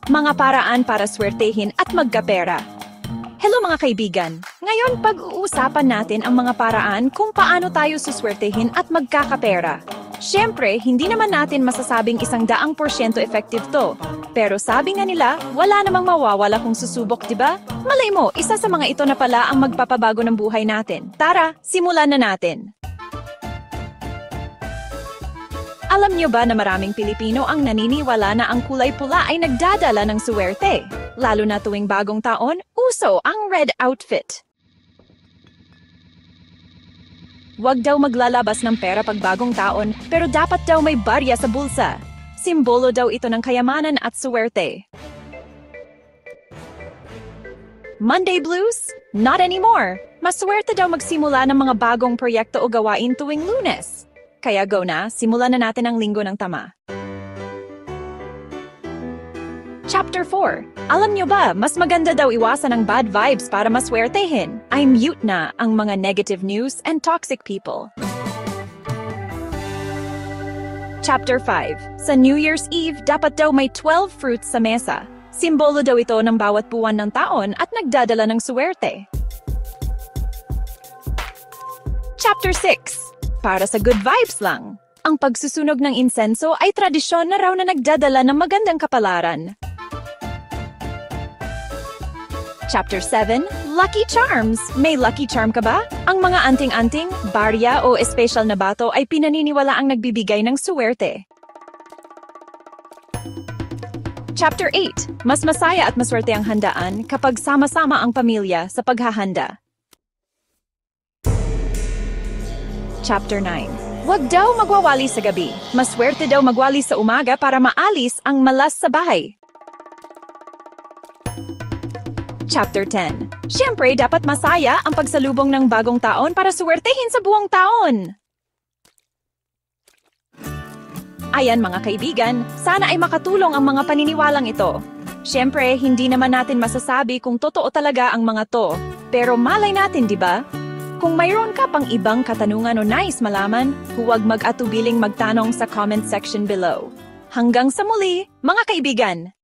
mga paraan para swertehin at magkapera. Hello mga kaibigan! Ngayon pag-uusapan natin ang mga paraan kung paano tayo suswertehin at magkakapera. Siyempre, hindi naman natin masasabing 100% effective to. Pero sabi nga nila, wala namang mawawala kung susubok, diba? Malay mo, isa sa mga ito na pala ang magpapabago ng buhay natin. Tara, simulan na natin! Alam niyo ba na maraming Pilipino ang naniniwala na ang kulay pula ay nagdadala ng suwerte? Lalo na tuwing bagong taon, uso ang red outfit. Huwag daw maglalabas ng pera pag bagong taon, pero dapat daw may barya sa bulsa. Simbolo daw ito ng kayamanan at suwerte. Monday blues? Not anymore! Maswerte daw magsimula ng mga bagong proyekto o gawain tuwing Lunes. Kaya go na, simulan na natin ang linggo ng tama. Chapter 4. Alam nyo ba, mas maganda daw iwasan ang bad vibes para maswertehin. I mute na ang mga negative news and toxic people. Chapter 5. Sa New Year's Eve, dapat daw may 12 fruits sa mesa. Simbolo daw ito ng bawat buwan ng taon at nagdadala ng suwerte. Chapter 6. Para sa good vibes lang. Ang pagsusunog ng insenso ay tradisyon na raw na nagdadala ng magandang kapalaran. Chapter 7. Lucky Charms. May lucky charm ka ba? Ang mga anting-anting, barya o espesyal na bato ay pinaniniwala ang nagbibigay ng suwerte. Chapter 8. Mas masaya at maswerte ang handaan kapag sama-sama ang pamilya sa paghahanda. Chapter 9. Huwag daw magwawali sa gabi. Maswerte daw magwali sa umaga para maalis ang malas sa bahay. Chapter 10. Siyempre, dapat masaya ang pagsalubong ng bagong taon para suwertehin sa buong taon. Ayan mga kaibigan, sana ay makatulong ang mga paniniwalang ito. Siyempre, hindi naman natin masasabi kung totoo talaga ang mga to. Pero malay natin, di ba? Kung mayroon ka pang ibang katanungan o nais malaman, huwag mag-atubiling magtanong sa comment section below. Hanggang sa muli, mga kaibigan!